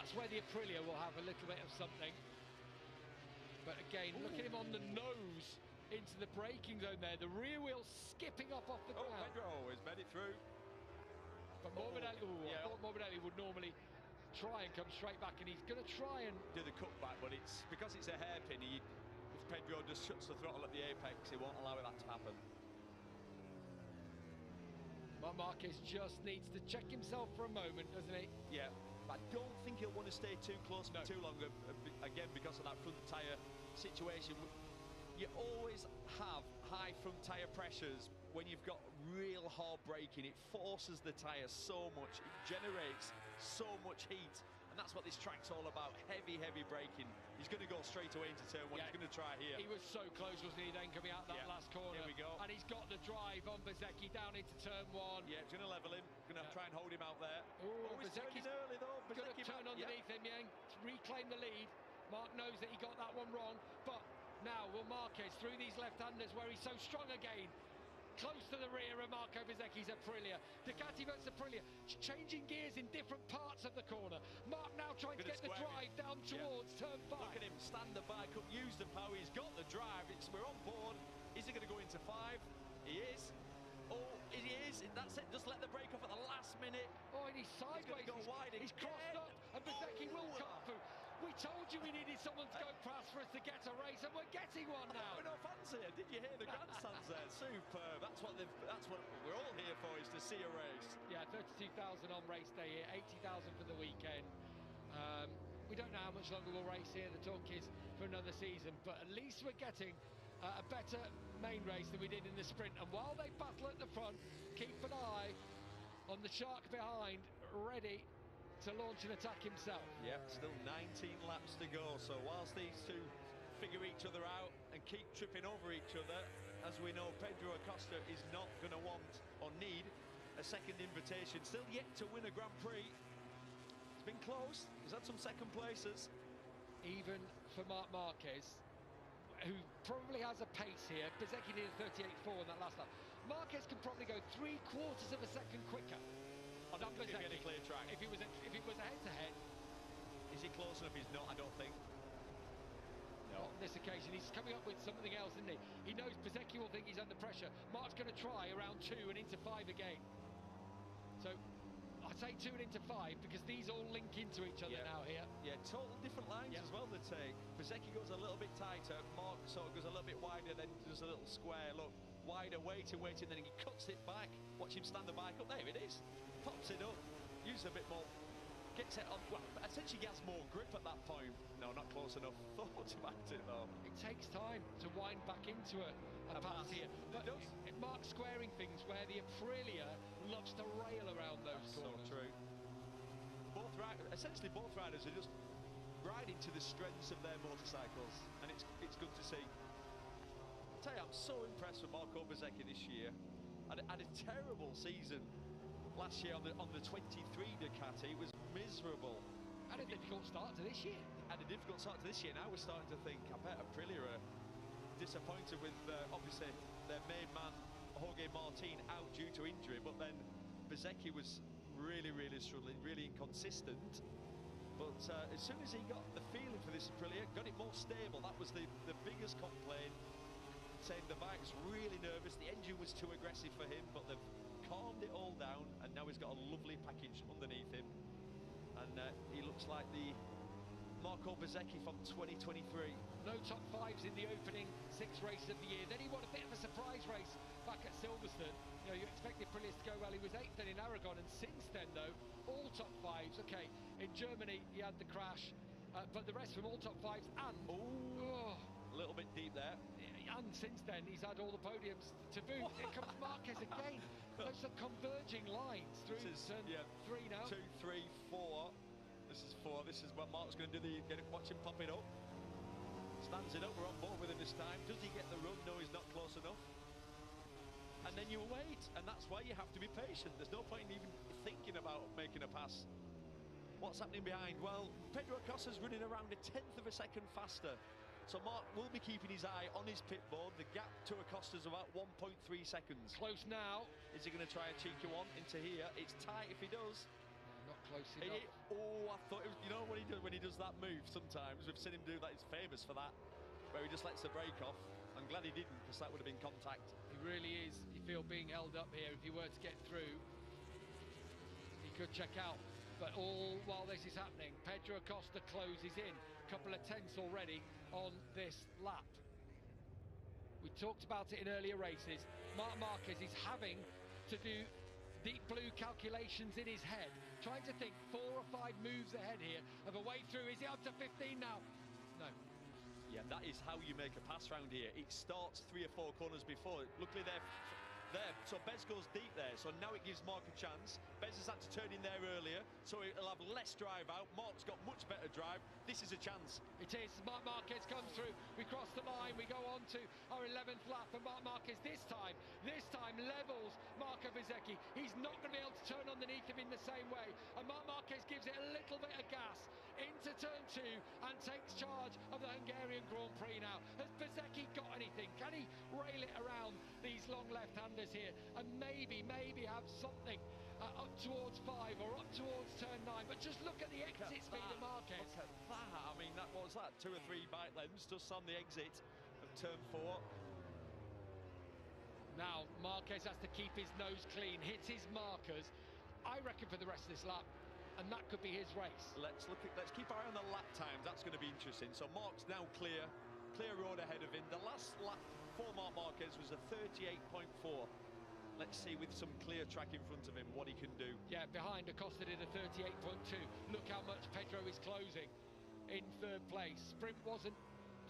that's where the Aprilia will have a little bit of something. But again, look at him on the nose into the braking zone there. The rear wheel skipping up off the ground. Pedro has made it through. But Morbidelli, I thought Morbidelli would normally try and come straight back, and he's going to try and do the cutback, but it's because it's a hairpin. If Pedro just shuts the throttle at the apex, he won't allow that to happen. Marquez just needs to check himself for a moment, doesn't he? Yeah, but I don't think he'll want to stay too close for too long, again, because of that front tyre situation. You always have high front tyre pressures when you've got real hard braking. It forces the tyre so much, it generates so much heat, and that's what this track's all about. Heavy braking. He's going to go straight away into turn one. He's going to try here. He was so close, wasn't he, then coming out that last corner. Here we go. And he's got the drive on Bezzecchi down into turn one. Yeah, he's going to level him. Going to try and hold him out there. Oh, he's turning early though. Going to turn underneath him, to reclaim the lead. Mark knows that he got that one wrong, but now will Marquez through these left-handers where he's so strong again. Close to the rear of Marco Bezzecchi's Aprilia. Ducati versus Aprilia, changing gears in different parts of the corner. Mark now trying to get the drive down towards turn 5. Look at him stand the bike up, use the power. He's got the drive. We're on board. Is he going to go into 5? He is. Oh, he is. That's it. Just let the brake off at the last minute. Oh, and he's sideways. He's going to go wide. He's crossed up, and Bezzecchi will cut through. We told you we needed someone to go past for us to get a race, and we're getting one now. No fans here. Did you hear the grandstands there? Superb. That's what we're all here for, is to see a race. Yeah, 32,000 on race day here, 80,000 for the weekend. We don't know how much longer we'll race here. The talk is for another season, but at least we're getting a better main race than we did in the sprint. And while they battle at the front, keep an eye on the shark behind, ready to launch an attack himself. Yep, still 19 laps to go. So whilst these two figure each other out and keep tripping over each other, as we know, Pedro Acosta is not going to want or need a second invitation. Still yet to win a Grand Prix. It's been close. He's had some second places. Even for Marc Marquez, who probably has a pace here. Bezzecchi did a 38.4 in that last lap. Marquez can probably go 3/4 of a second quicker than Bezzecchi. A clear track. If it was a head-to-head. Is he close enough? He's not, I don't think. No. Not on this occasion. He's coming up with something else, isn't he? He knows Bezzecchi will think he's under pressure. Mark's going to try around 2 and into 5 again. So I'd say 2 and into 5 because these all link into each other now here. Yeah, total different lines as well, they take. Bezzecchi goes a little bit tighter, Mark sort of goes a little bit wider, then does a little square, look, wider, waiting, then he cuts it back. Watch him stand the bike up, there it is. Pops it up, uses a bit more, gets it on, well, essentially he has more grip at that point. No, not close enough. Thought about it though. It takes time to wind back into a pass here. But it marks squaring things where the Aprilia loves to rail around those corners. So true. Essentially both riders are just riding to the strengths of their motorcycles, and it's good to see. I'll tell you, I'm so impressed with Marco Bezzecchi this year. Had a terrible season last year on the 23 Ducati. It was miserable. Had a difficult start to this year. Had a difficult start to this year. Now we're starting to think, I bet Aprilia are disappointed with obviously their main man Jorge Martin out due to injury, but then Bezzecchi was really struggling, really inconsistent. But as soon as he got the feeling for this Aprilia, got it more stable, that was the biggest complaint, saying the bike's really nervous, the engine was too aggressive for him, but they've calmed it all down, and now he's got a lovely package underneath him, and he looks like the Marco Bezzecchi from 2023. No top 5s in the opening 6 races of the year. Then he won a bit of a surprise race back at Silverstone. You know, you expect the Aprilia to go well. He was 8th then in Aragon, and since then, though, all top 5s. Okay, in Germany, he had the crash, but the rest from all top 5s, and... A little bit deep there. And since then, he's had all the podiums to boot. Here comes Marquez again. Those are converging lines through turn 3 now. 2, 3, 4. This is 4. This is what Mark's going to do. Watch him pop it up. Stands it up. We're on board with him this time. Does he get the run? No, he's not close enough. And then you wait. And that's why you have to be patient. There's no point in even thinking about making a pass. What's happening behind? Well, Pedro Acosta's running around 1/10 of a second faster. So Mark will be keeping his eye on his pit board. The gap to Acosta's about 1.3 seconds. Close now. Is he going to try a cheeky one into here? It's tight if he does. Not close enough. I thought it was, you know, when he does that move, sometimes we've seen him do that. He's famous for that, where he just lets the brake off. I'm glad he didn't, because that would have been contact. He really is. You feel being held up here. If he were to get through, he could check out. But all while this is happening, Pedro Acosta closes in. A couple of tenths already on this lap. We talked about it in earlier races. Marc Marquez is having to do deep blue calculations in his head, trying to think 4 or 5 moves ahead here of a way through. Is he up to 15 now? No. Yeah, that is how you make a pass round here. It starts 3 or 4 corners before. Luckily they're there, so Bez goes deep there, so now it gives Mark a chance. Bez has had to turn in there earlier, so he'll have less drive out. Mark's got much better drive. This is a chance. It is. Marc Marquez comes through. We cross the line. We go on to our 11th lap, and Marc Marquez this time levels Marco Bezzecchi. He's not going to be able to turn underneath him in the same way, and Marc Marquez gives it a little bit of gas into turn 2 and takes charge of the Hungarian Grand Prix now. Has Bezzecchi got anything? Can he rail it around these long left-handers here and maybe have something up towards 5 or up towards turn 9? But just look at the exit speed of Marquez. Look at that. I mean, what was that? 2 or 3 bike lengths just on the exit of turn 4. Now Marquez has to keep his nose clean, hits his markers, I reckon, for the rest of this lap, and that could be his race. Let's keep our eye on the lap times. That's going to be interesting. So Mark's now clear road ahead of him. The last lap for Marc Marquez was a 38.4. Let's see, with some clear track in front of him, what he can do. Yeah, behind Acosta did a 38.2. Look how much Pedro is closing in 3rd place. Sprint wasn't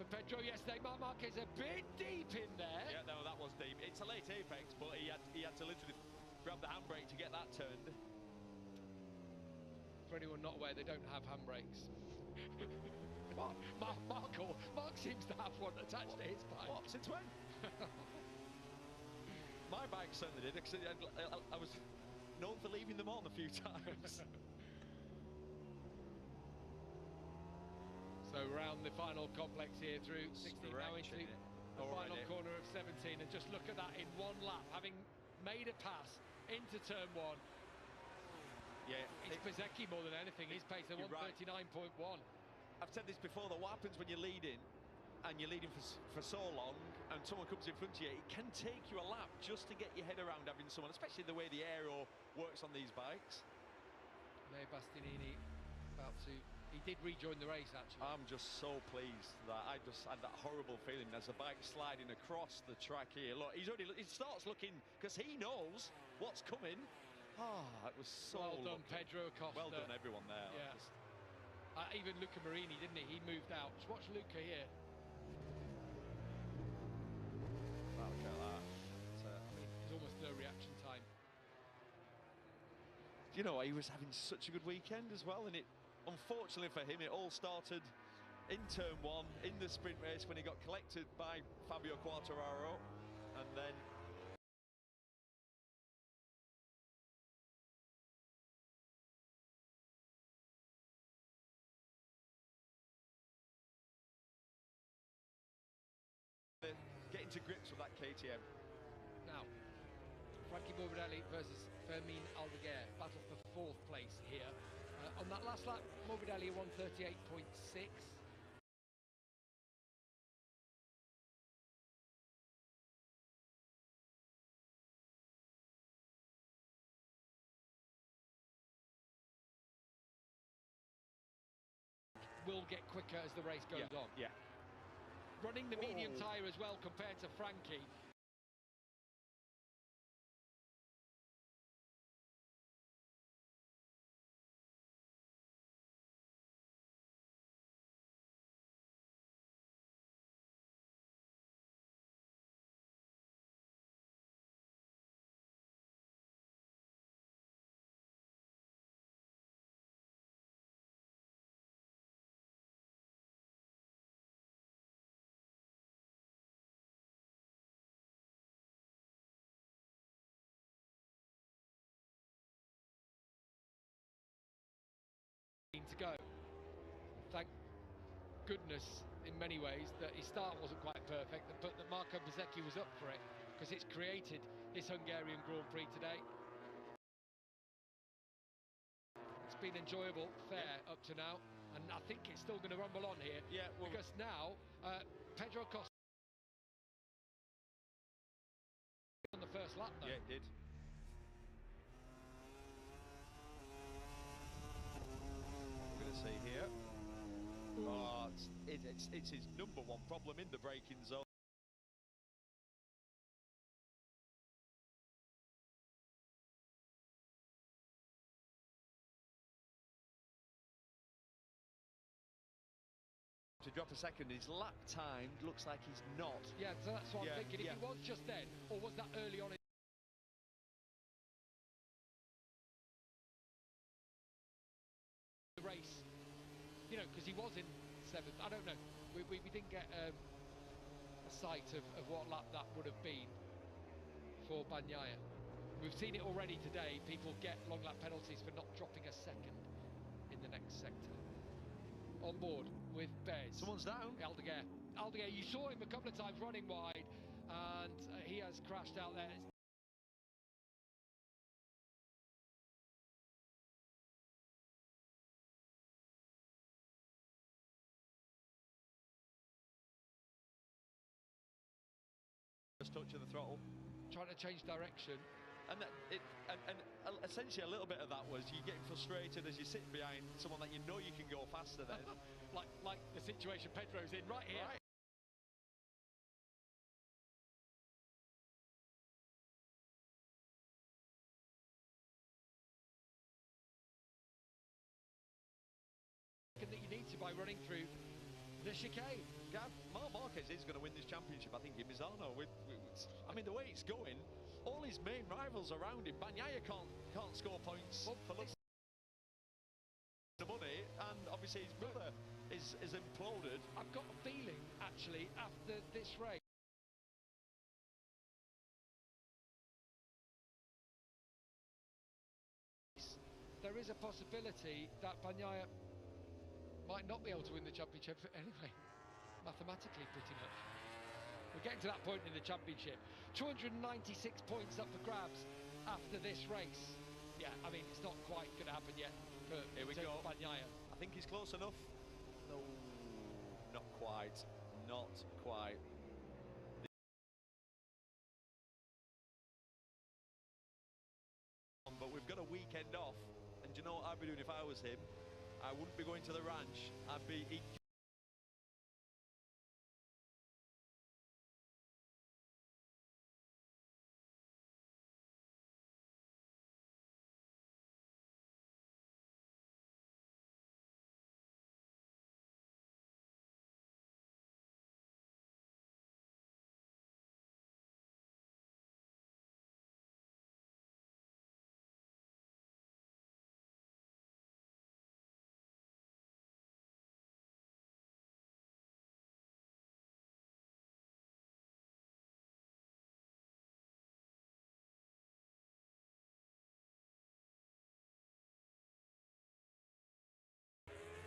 for Pedro yesterday. Marc Marquez a bit deep in there. Yeah, no, that was deep. It's a late apex, but he had to literally grab the handbrake to get that turned. For anyone not aware, they don't have handbrakes. Mark seems to have one attached to his bike. What? Since when? My bike certainly did, because I was known for leaving them on a few times. So round the final complex here through 16, now into the final corner of 17, and just look at that in one lap, having made a pass into turn 1. Yeah, it's Bezzecchi more than anything. His pace at 139.1. I've said this before, though, what happens when you're leading, and you're leading for so long, and someone comes in front of you, it can take you a lap just to get your head around having someone, especially the way the aero works on these bikes. May Bastianini about to... He did rejoin the race, actually. I'm just so pleased that I just had that horrible feeling as the bike sliding across the track here. Look, he starts looking, because he knows what's coming. It was so well done, lucky. Pedro Acosta. Well done, everyone there. Yeah. Even Luca Marini, didn't he? He moved out. Just watch Luca here. Wow, look at that. There's almost no reaction time. You know, he was having such a good weekend as well, and unfortunately for him, it all started in turn 1 in the sprint race when he got collected by Fabio Quartararo, and then getting to grips with that KTM. Now, Frankie Morbidelli versus Fermin Aldeguer, battle for 4th place here. On that last lap, Morbidelli 138.6. Will get quicker as the race goes on. Yeah. Running the medium tyre as well compared to Frankie. To go. Thank goodness, in many ways, that his start wasn't quite perfect, but that Marco Bezzecchi was up for it, because it's created this Hungarian Grand Prix today. It's been enjoyable, fair up to now, and I think it's still going to rumble on here. Yeah, well, because now Pedro Costa on the first lap though. Yeah, it did. What we're going to see here. Oh, it's his number one problem in the braking zone. To drop a second, his lap time looks like he's not. Yeah, so that's what I'm thinking. If Yeah. it was just then, or was that early on in the race? You know, because he was in 7th. I don't know. We didn't get a sight of what lap that would have been for Bagnaia. We've seen it already today. People get long lap penalties for not dropping a second in the next sector. On board with Bez. Someone's down. Aldeguer, you saw him a couple of times running wide, and he has crashed out there. First touch of the throttle. Trying to change direction. And essentially a little bit of that was you getting frustrated as you're sitting behind someone that you know you can go faster than. like the situation Pedro's in right here. Right. That you need to by running through the chicane. Gav, Marc Marquez is going to win this championship, I think, in Misano. I mean, the way it's going, all his main rivals around him, Bagnaia can't score points for the money, and obviously his brother is imploded. I've got a feeling, actually, after this race, there is a possibility that Bagnaia might not be able to win the championship anyway, mathematically pretty much. We're getting to that point in the championship. 296 points up for grabs after this race. Yeah, I mean, it's not quite going to happen yet for Bagnaia. I think he's close enough. No, not quite. Not quite. But we've got a weekend off, and do you know what I'd be doing if I was him? I wouldn't be going to the ranch. I'd be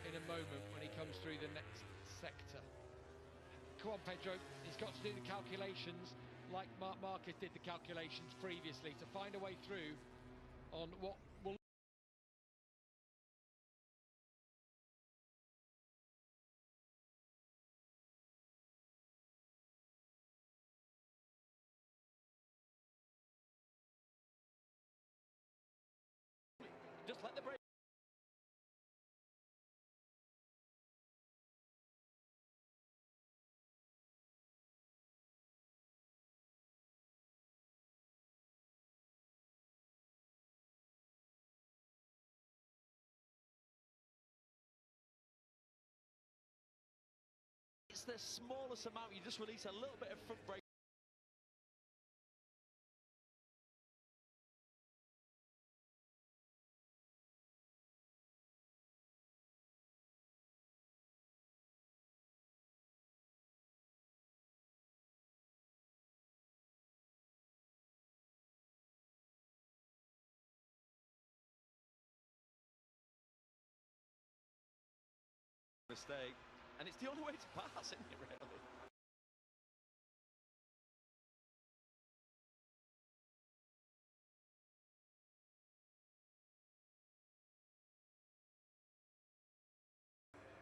in a moment when he comes through the next sector. Come on, Pedro, he's got to do the calculations like Marc Marquez did the calculations previously to find a way through on what will just let the brake. It's the smallest amount. You just release a little bit of front brake. Mistake, and it's the only way to pass, isn't it, really?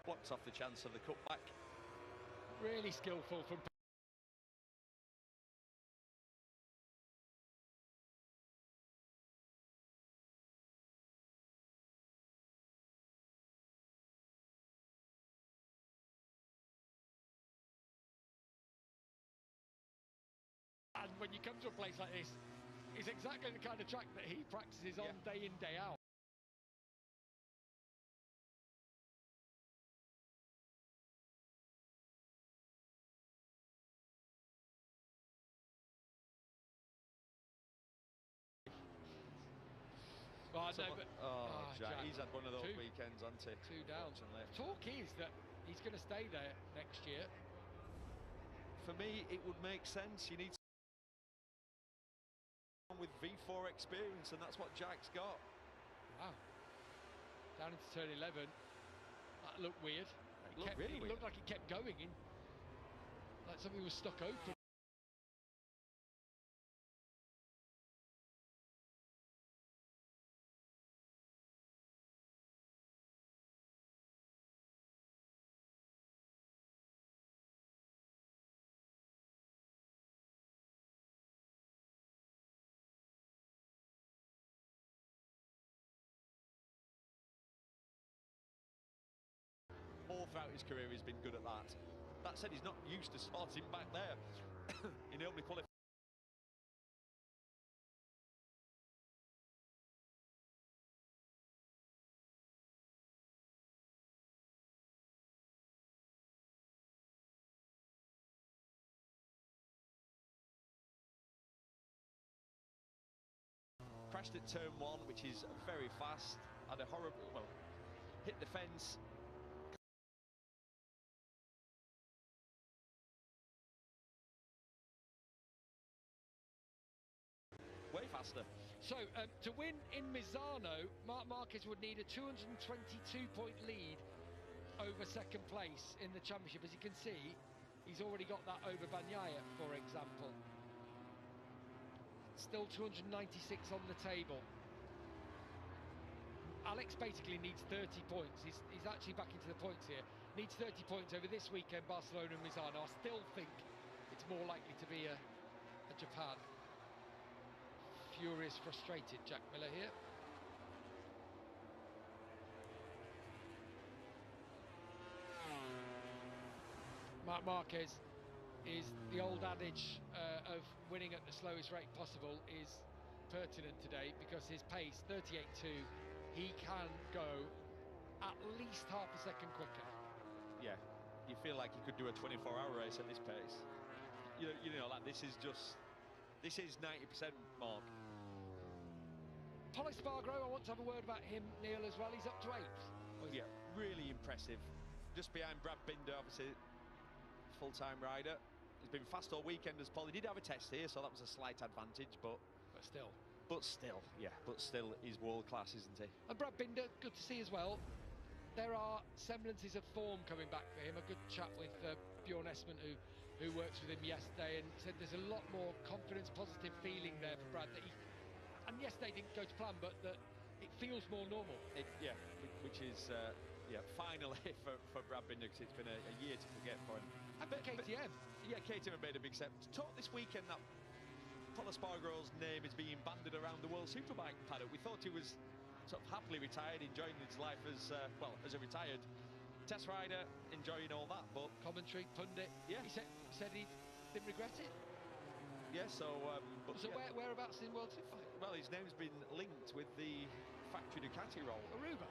blocks off the chance of the cutback. Really skillful from. And when you come to a place like this, it's exactly the kind of track that he practices on day in, day out. Oh, no, but, Jack, he's had one of those two weekends, hasn't he? Two down. Talk is that he's going to stay there next year. For me, it would make sense. You need someone with V4 experience, and that's what Jack's got. Wow. Down into turn 11. That looked weird. It looked like it kept going in, like something was stuck open. All throughout his career, he's been good at that. That said, he's not used to starting back there. He only qualified. Crashed at turn 1, which is very fast. Had a horrible, well, hit the fence. Way faster. So, to win in Misano, Marc Marquez would need a 222-point lead over second place in the championship. As you can see, he's already got that over Bagnaia, for example. Still 296 on the table. Alex basically needs 30 points. He's actually back into the points here. Needs 30 points over this weekend, Barcelona and Misano. I still think it's more likely to be a Japan. Furious, frustrated Jack Miller here. Marc Marquez is the old adage of winning at the slowest rate possible is pertinent today, because his pace, 38.2, he can go at least half a second quicker. Yeah, you feel like he could do a 24-hour race at this pace. You know, like this is 90% Mark. Pol Espargaro, I want to have a word about him, Neil, as well. He's up to 8th. Yeah, really impressive. Just behind Brad Binder, obviously, full-time rider. He's been fast all weekend as Paul. He did have a test here, so that was a slight advantage, but still, he's world-class, isn't he? And Brad Binder, good to see as well. There are semblances of form coming back for him. A good chat with Bjorn Esmond, who works with him yesterday, and said there's a lot more confidence, positive feeling there for Brad. And yesterday didn't go to plan, but that it feels more normal. Which is finally for Brad Binder, because it's been a year to forget for him. And KTM. KTM have made a big step. Talk this weekend that Pol Espargaro's name is being banded around the World Superbike paddock. We thought he was sort of happily retired, enjoying his life as a retired test rider, enjoying all that. But commentary pundit, he said he didn't regret it. Yeah, so whereabouts in World Superbike? Well, his name's been linked with the factory Ducati role. Aruba?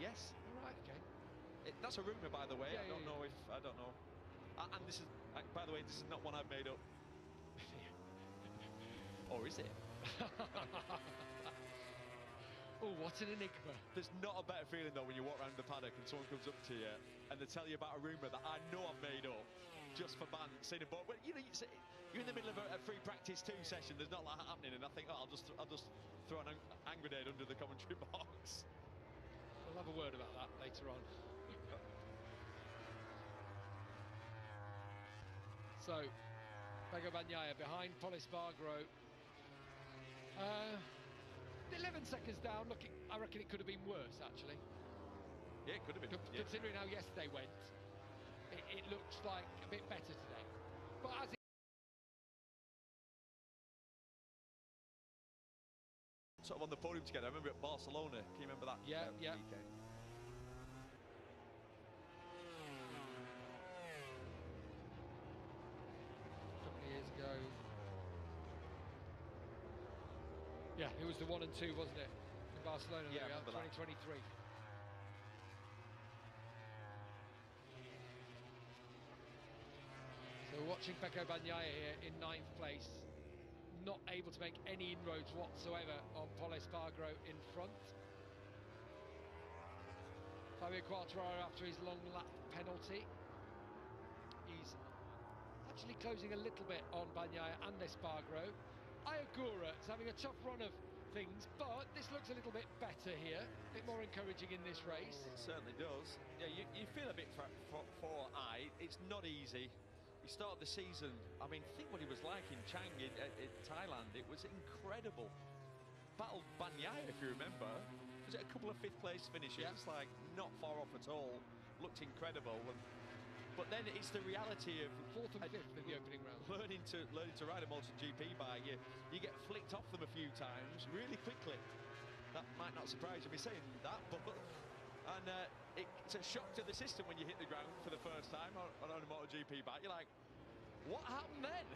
Yes. All right, okay. That's a rumour, by the way. Yeah, I don't know. And this is, by the way, this is not one I've made up. Or is it? Oh, what an enigma. There's not a better feeling, though, when you walk around the paddock and someone comes up to you and they tell you about a rumour that I know I've made up just for bants in a boat. But you're in the middle of a free practice 2 session, there's not a lot happening, and I think, I'll just throw an hand grenade under the commentary box. We'll have a word about that later on. So, Pecco Bagnaia behind Pol Espargaro. 11 seconds down. I reckon it could have been worse, actually. Yeah, it could have been. Yeah. Considering how yesterday went, it looks like a bit better today. But as sort of on the podium together. I remember at Barcelona. Can you remember that? Yeah. Weekend? A couple of years ago. Yeah, it was the 1 and 2, wasn't it? In Barcelona, Yeah, there we are, I remember that. 2023. So we're watching Pecco Bagnaia here in 9th place, not able to make any inroads whatsoever on Pol Espargaro in front. Fabio Quartararo after his long lap penalty. He's actually closing a little bit on Bagnaia and Espargaro. Ayagura is having a tough run of things, but this looks a little bit better here, a bit more encouraging in this race. It certainly does. Yeah, you feel a bit for I. It's not easy. He started the season, I mean, think what he was like in Chang in Thailand. It was incredible. Battled Bagnaia, if you remember. Was it a couple of 5th place finishes? Yeah. Like, not far off at all. Looked incredible. But then it's the reality of 4th and 5th in the opening round. learning to ride a MotoGP bike. You get flicked off them a few times really quickly. That might not surprise you me saying that, but it's a shock to the system when you hit the ground for the first time on a MotoGP bike. You're like, what happened then?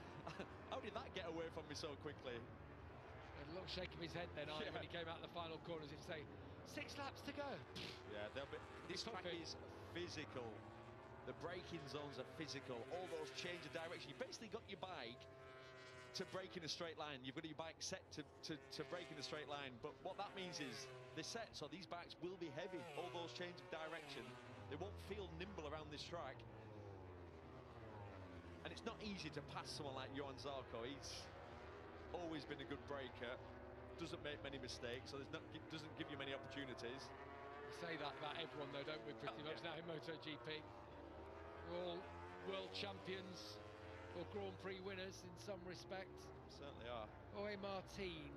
How did that get away from me so quickly? A little shake of his head then, Yeah. when he came out the final corner, as if to say, 6 laps to go. Yeah, this track is physical. The braking zones are physical. All those change of direction. You basically got your bike to brake in a straight line. You've got your bike set to brake in a straight line. But what that means is they're set, so these bikes will be heavy. All those change of direction. They won't feel nimble around this track. And it's not easy to pass someone like Johan Zarco. He's always been a good braker. Doesn't make many mistakes, so doesn't give you many opportunities. We say that about everyone, though, don't we, pretty much now in MotoGP. We're all world champions or Grand Prix winners in some respect. Certainly are. Jorge Martin,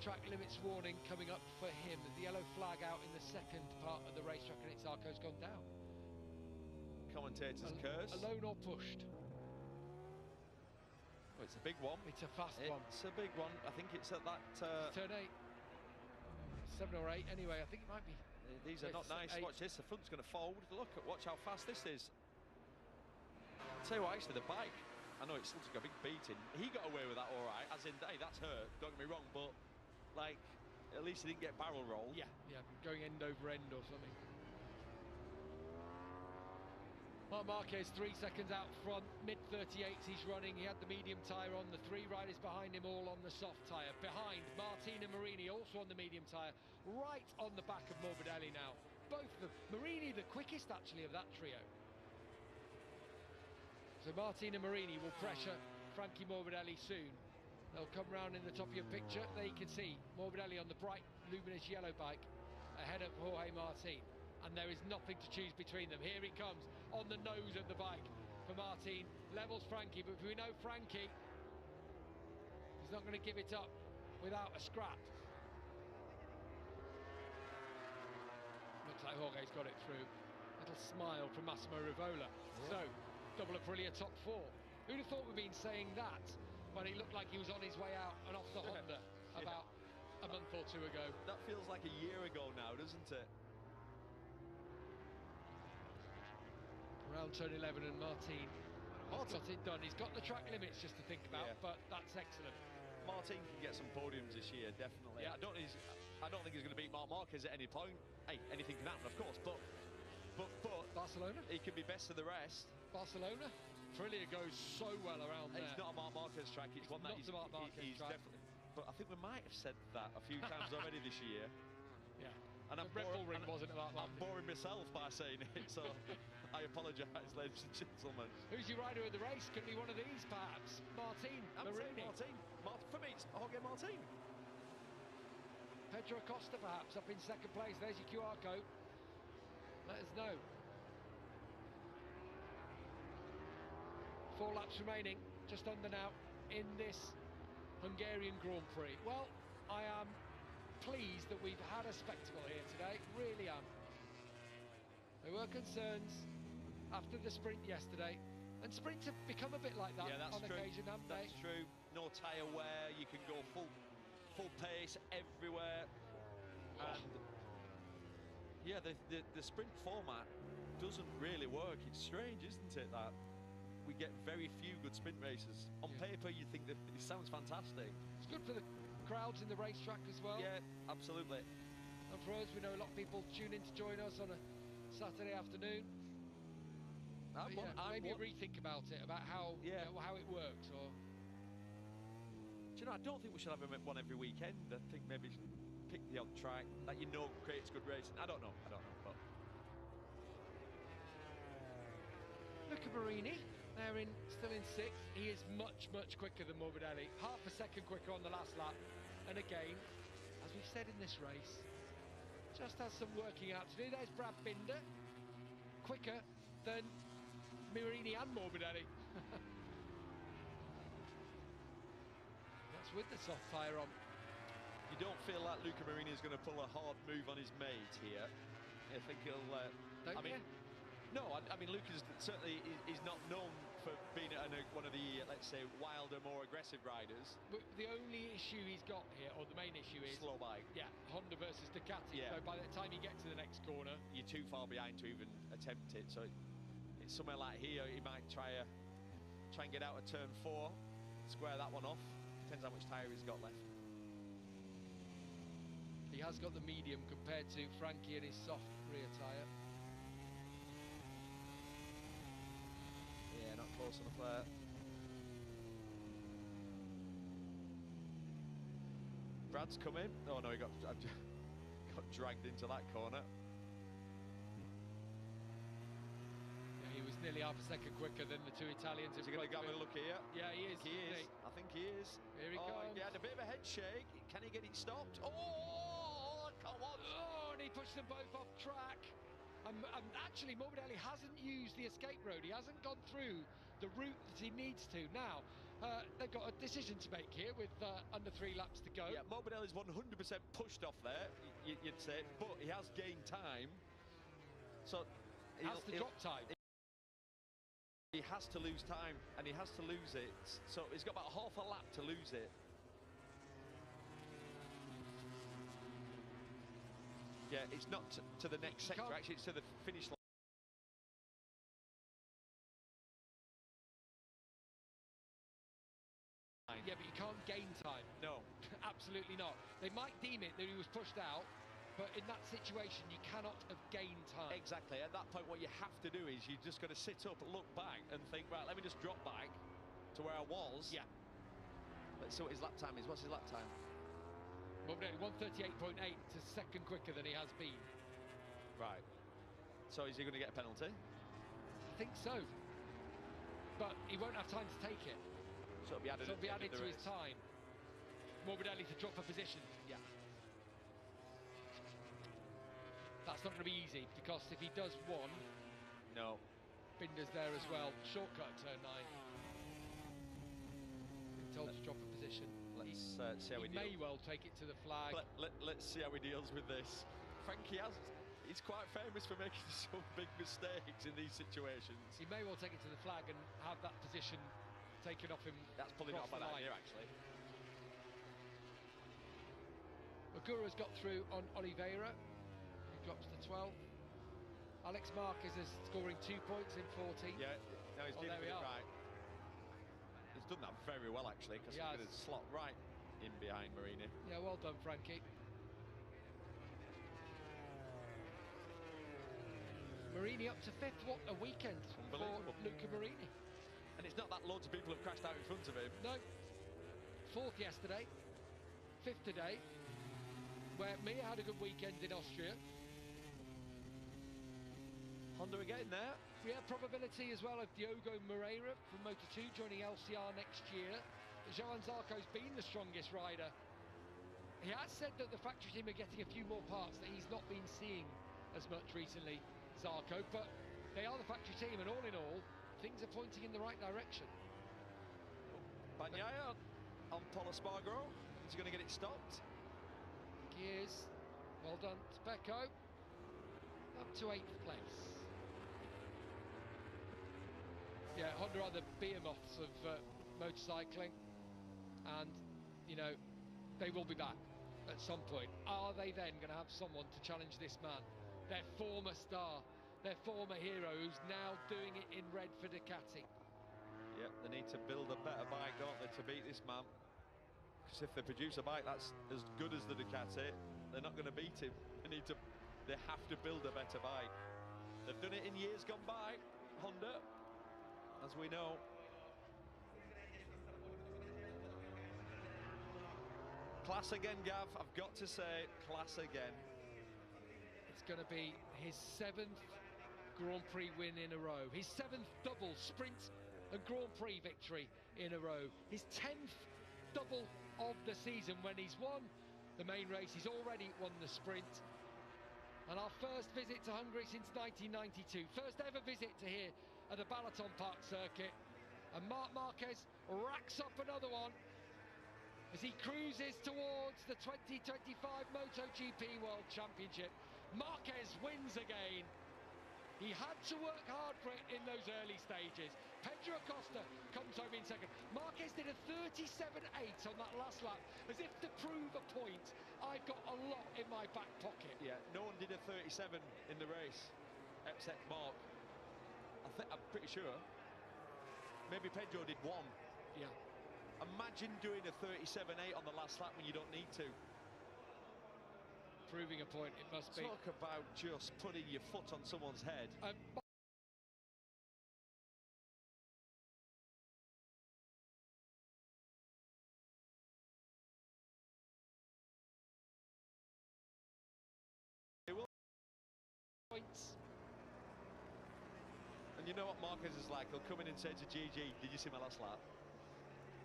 track limits warning coming up for him. The yellow flag out in the second part of the racetrack, and it's Zarco's gone down. Commentator's curse. Alone or pushed? Oh, it's a big one. It's a fast one. It's a big one. I think it's at that... Turn 8. 7 or 8 anyway, I think it might be. These are not nice. 8. Watch this, the front's going to fold. Watch how fast this is. I'll tell you what, actually, the bike, I know it still took a big beating. He got away with that all right, as in, hey, that's hurt, don't get me wrong, but, like, at least he didn't get barrel rolled. Yeah, going end over end or something. Marc Marquez 3 seconds out front, mid-38s he's running. He had the medium tyre on, the 3 riders behind him all on the soft tyre. Behind, Martin and Marini also on the medium tyre, right on the back of Morbidelli now. Both of them. Marini the quickest actually of that trio. So Martin and Marini will pressure Frankie Morbidelli soon. They'll come round in the top of your picture. There you can see Morbidelli on the bright luminous yellow bike ahead of Jorge Martin. And there is nothing to choose between them. Here he comes on the nose of the bike for Martin. Levels Frankie, but we know Frankie, he's not going to give it up without a scrap. Looks like Jorge's got it through. Little smile from Massimo Rivola. So, double Aprilia top 4. Who'd have thought we'd been saying that when he looked like he was on his way out and off the Honda about a month or 2 ago? That feels like a year ago now, doesn't it? Around turn 11 and Martin has got it done. He's got the track limits just to think about, but that's excellent. Martin can get some podiums this year, definitely. Yeah. I don't think he's going to beat Marc Marquez at any point. Hey, anything can happen, of course, but Barcelona? He can be best of the rest. Barcelona? Aprilia goes so well around there. It's not a Marc Marquez track, it's one that he's track. definitely... But I think we might have said that a few times already this year. Yeah. And the Red Bull Ring wasn't about I'm boring myself by saying it, so I apologise, ladies and gentlemen. Who's your rider of the race? Could be one of these, perhaps. Martin, Marini. For me, it's Jorge Martin. Pedro Acosta, perhaps, up in second place. There's your QR code. Let us know. 4 laps remaining, just under now, in this Hungarian Grand Prix. Well, I am pleased that we've had a spectacle here today, really am. There were concerns after the sprint yesterday, and sprints have become a bit like that on occasion, haven't they? That's true. No tyre wear, you can go full pace everywhere. And yeah, the sprint format doesn't really work. It's strange, isn't it, that we get very few good sprint races. On paper, you think that it sounds fantastic. It's good for the crowds in the racetrack as well. Yeah, absolutely. And for us, we know a lot of people tune in to join us on a Saturday afternoon. Maybe a rethink about it, about how how it works. Or do you know, I don't think we should have one every weekend. I think maybe pick the odd track that creates good racing. I don't know, but Luca Marini, still in sixth. He is much quicker than Morbidelli, half a second quicker on the last lap. And again, as we've said in this race, just has some working out to do. There's Brad Binder, quicker than Marini and Morbidelli. That's with the soft tyre on. You don't feel like Luca Marini is going to pull a hard move on his mate here. I think he'll... No, I mean, Luca's certainly is not known for being one of the, let's say, wilder, more aggressive riders. But the only issue he's got here, or the main issue, is... slow bike. Yeah, Honda versus Ducati. Yeah. So by the time you get to the next corner... You're too far behind to even attempt it. So it's somewhere like here, he might try and get out of turn 4, square that one off. Depends how much tyre he's got left. He has got the medium compared to Frankie and his soft rear tyre. Yeah, not close enough there. Brad's coming. Oh no, he got dragged into that corner. Yeah, he was nearly half a second quicker than the two Italians. Is he going to have a look here? Yeah, he is. I think he is. Here he comes. He had a bit of a head shake. Can he get it stopped? Oh, come on! Oh, and he pushed them both off track. And actually, Morbidelli hasn't used the escape road. He hasn't gone through the route that he needs to. Now, they've got a decision to make here with under 3 laps to go. Yeah, Morbidelli's 100% pushed off there, you'd say, but he has gained time. So has to drop time. He has to lose time, and he has to lose it. So he's got about half a lap to lose it. Yeah, it's not to the next sector, actually, it's to the finish line. Yeah, but you can't gain time. No. Absolutely not. They might deem it that he was pushed out, but in that situation, you cannot have gained time. Exactly. At that point, what you have to do is you just got to sit up, look back, and think, right, let me just drop back to where I was. Yeah. Let's see what his lap time is. What's his lap time? Morbidelli 138.8, to second quicker than he has been. Right. So is he going to get a penalty? I think so. But he won't have time to take it. So it'll be added, to his time. Morbidelli to drop a position. Yeah. That's not going to be easy, because if he does one... No. Binder's there as well. Shortcut at turn 9. Been told to drop a position. Let's see how he may well take it to the flag. Let's see how he deals with this. Frankie he's quite famous for making some big mistakes in these situations. He may well take it to the flag and have that position taken off him. That's pulling off by that here, actually. Magura's got through on Oliveira, who drops to 12th. Alex Marquez is scoring 2 points in 14. Yeah, now he's dealing with it right. He's done that very well, actually, because he's going to slot right in behind Marini. Yeah, well done, Frankie. Marini up to 5th. What a weekend for Luca Marini. And it's not that loads of people have crashed out in front of him. No. 4th yesterday, 5th today, where Mia had a good weekend in Austria. Honda again there. Yeah, probability as well of Diogo Moreira from Moto2 joining LCR next year. Johan Zarco's been the strongest rider. He has said that the factory team are getting a few more parts that he's not been seeing as much recently, Zarco, but they are the factory team, and all in all, things are pointing in the right direction. Bagnaia on Polo Spargaro. Is he going to get it stopped? He he is. Well done to Pecco. Up to 8th place. Yeah, Honda are the behemoths of motorcycling, and you know they will be back at some point. Are they then going to have someone to challenge this man, their former star, their former hero, who's now doing it in red for Ducati? Yep, they need to build a better bike, don't they, to beat this man? Because if they produce a bike that's as good as the Ducati, they're not going to beat him. They have to build a better bike. They've done it in years gone by, Honda, as we know. Class again, Gav, I've got to say, class again. It's going to be his 7th Grand Prix win in a row, his 7th double sprint and Grand Prix victory in a row, his 10th double of the season when he's won the main race. He's already won the sprint. And our first visit to Hungary since 1992, first ever visit to here at the Balaton Park circuit, and Marc Marquez racks up another one as he cruises towards the 2025 MotoGP World Championship. Marquez wins again. He had to work hard for it in those early stages. Pedro Acosta comes home in second. Marquez did a 37.8 on that last lap, as if to prove a point. I've got a lot in my back pocket. Yeah, no one did a 37 in the race, except Marc. I'm pretty sure. Maybe Pedro did one. Yeah. Imagine doing a 37.8 on the last lap when you don't need to. Proving a point, it must be. Talk about just putting your foot on someone's head. Points. And you know what Marquez is like? He'll come in and say to Gigi, did you see my last lap?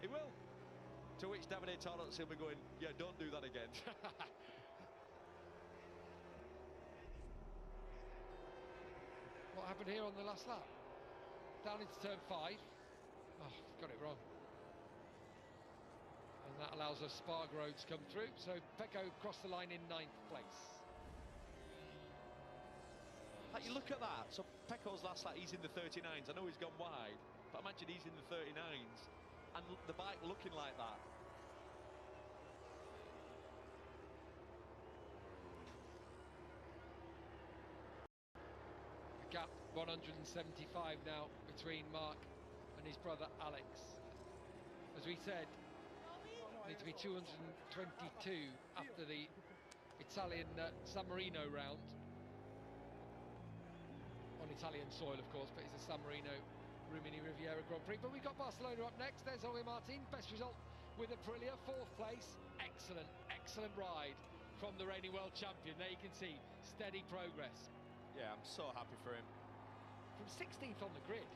He will. To which Davide Tardos will be going, yeah, don't do that again. What happened here on the last lap? Down into turn 5. Oh, got it wrong. And that allows us Spargaro to come through. So Pecco crossed the line in 9th place. Like, you look at that. So Pecco's last lap, he's in the 39s. I know he's gone wide, but imagine he's in the 39s and the bike looking like that. Gap 175 now between Marc and his brother Alex. As we said, need to be 222 after the Italian San Marino round. On Italian soil, of course, but it's a San Marino Rimini Riviera Grand Prix. But we've got Barcelona up next. There's Jorge Martin, best result with Aprilia, 4th place. Excellent, excellent ride from the reigning world champion. There you can see steady progress. Yeah, I'm so happy for him. From 16th on the grid.